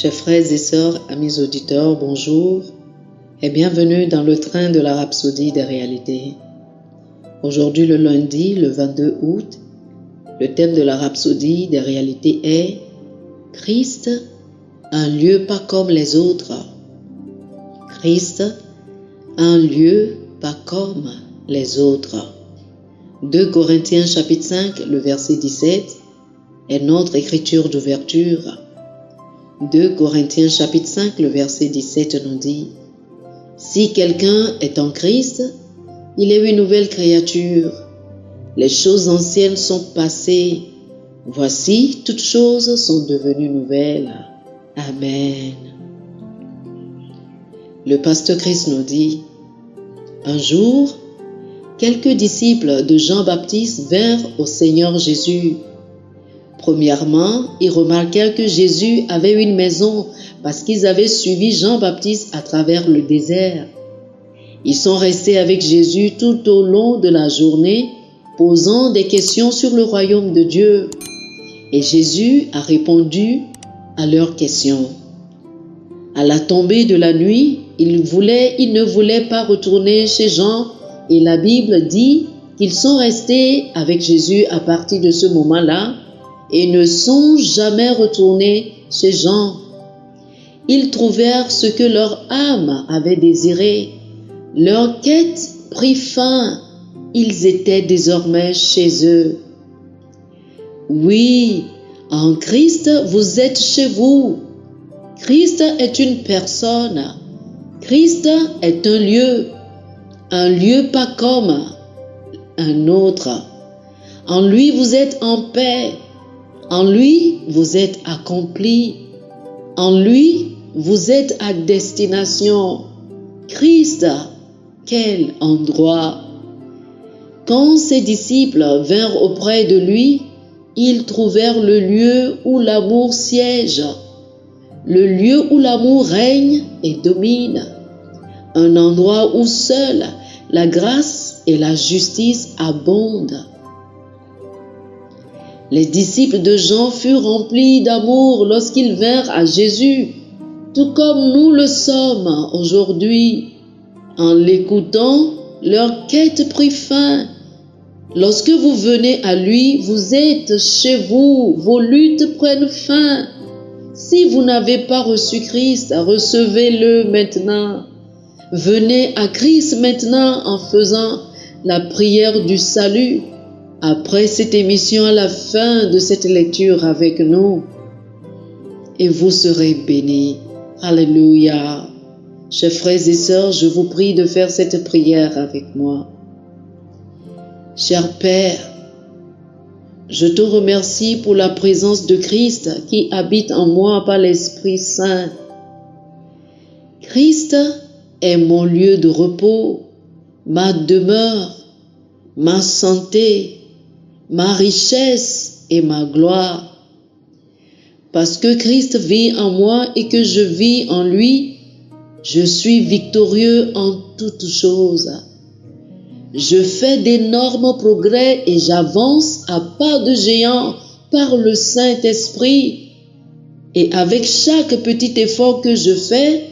Chers frères et sœurs, amis auditeurs, bonjour et bienvenue dans le train de la Rhapsodie des réalités. Aujourd'hui, le lundi, le 22 août, le thème de la Rhapsodie des réalités est « Christ, un lieu pas comme les autres ». Christ, un lieu pas comme les autres. 2 Corinthiens chapitre 5, le verset 17 est notre écriture d'ouverture. 2 Corinthiens chapitre 5, le verset 17 nous dit « Si quelqu'un est en Christ, il est une nouvelle créature. Les choses anciennes sont passées. Voici, toutes choses sont devenues nouvelles. Amen. » Le pasteur Christ nous dit « Un jour, quelques disciples de Jean-Baptiste vinrent au Seigneur Jésus. Premièrement, ils remarquèrent que Jésus avait une maison parce qu'ils avaient suivi Jean-Baptiste à travers le désert. Ils sont restés avec Jésus tout au long de la journée, posant des questions sur le royaume de Dieu. Et Jésus a répondu à leurs questions. À la tombée de la nuit, ils ne voulaient pas retourner chez Jean et la Bible dit qu'ils sont restés avec Jésus à partir de ce moment-là et ne sont jamais retournés chez Jean. Ils trouvèrent ce que leur âme avait désiré. Leur quête prit fin. Ils étaient désormais chez eux. Oui, en Christ, vous êtes chez vous. Christ est une personne. Christ est un lieu pas comme un autre. En lui, vous êtes en paix. En lui, vous êtes accompli. En lui, vous êtes à destination. Christ, quel endroit! Quand ses disciples vinrent auprès de lui, ils trouvèrent le lieu où l'amour siège, le lieu où l'amour règne et domine, un endroit où seule la grâce et la justice abondent. Les disciples de Jean furent remplis d'amour lorsqu'ils vinrent à Jésus, tout comme nous le sommes aujourd'hui. En l'écoutant, leur quête prit fin. Lorsque vous venez à lui, vous êtes chez vous, vos luttes prennent fin. Si vous n'avez pas reçu Christ, recevez-le maintenant. Venez à Christ maintenant en faisant la prière du salut. Après cette émission, à la fin de cette lecture avec nous, et vous serez bénis. Alléluia. Chers frères et sœurs, je vous prie de faire cette prière avec moi. Cher Père, je te remercie pour la présence de Christ qui habite en moi par l'Esprit Saint. Christ est mon lieu de repos, ma demeure, ma santé, ma richesse et ma gloire. Parce que Christ vit en moi et que je vis en lui, je suis victorieux en toutes choses. Je fais d'énormes progrès et j'avance à pas de géant par le Saint-Esprit. Et avec chaque petit effort que je fais,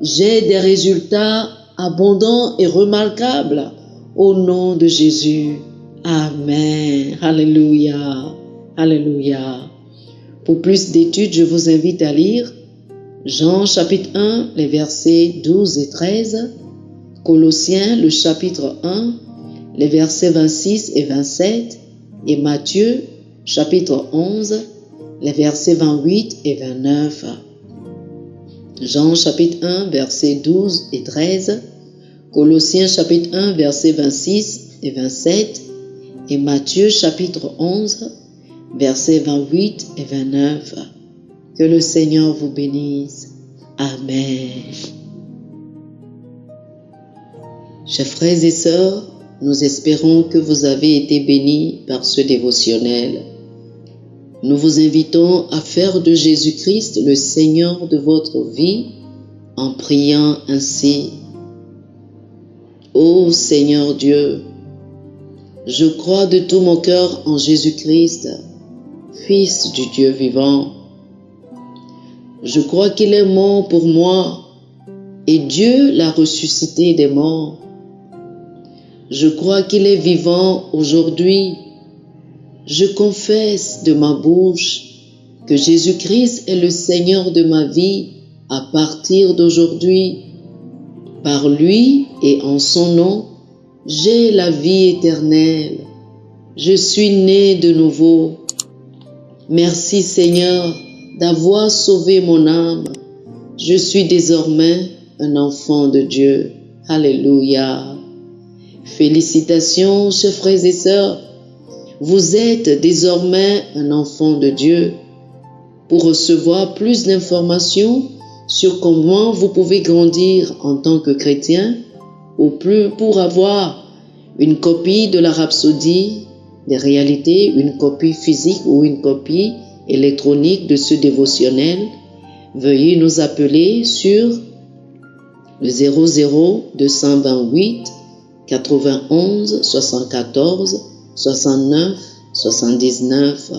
j'ai des résultats abondants et remarquables au nom de Jésus. Amen. Alléluia. Alléluia. Pour plus d'études, je vous invite à lire Jean chapitre 1, les versets 12 et 13, Colossiens le chapitre 1, les versets 26 et 27, et Matthieu chapitre 11, les versets 28 et 29. Jean chapitre 1, versets 12 et 13, Colossiens chapitre 1, versets 26 et 27, et Matthieu chapitre 11, versets 28 et 29. Que le Seigneur vous bénisse. Amen. Chers frères et sœurs, nous espérons que vous avez été bénis par ce dévotionnel. Nous vous invitons à faire de Jésus-Christ le Seigneur de votre vie en priant ainsi. Ô Seigneur Dieu, je crois de tout mon cœur en Jésus-Christ, Fils du Dieu vivant. Je crois qu'il est mort pour moi et Dieu l'a ressuscité des morts. Je crois qu'il est vivant aujourd'hui. Je confesse de ma bouche que Jésus-Christ est le Seigneur de ma vie à partir d'aujourd'hui. Par lui et en son nom, j'ai la vie éternelle. Je suis né de nouveau. Merci Seigneur d'avoir sauvé mon âme. Je suis désormais un enfant de Dieu. Alléluia. Félicitations, chers frères et sœurs. Vous êtes désormais un enfant de Dieu. Pour recevoir plus d'informations sur comment vous pouvez grandir en tant que chrétien, ou plus pour avoir une copie de la Rhapsodie des réalités, une copie physique ou une copie électronique de ce dévotionnel, veuillez nous appeler sur le 00 228 91 74 69 79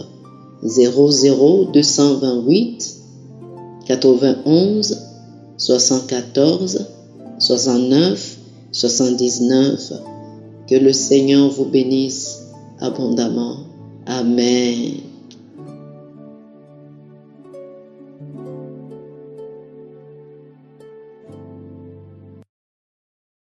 00 228 91 74 69 79. Que le Seigneur vous bénisse abondamment. Amen.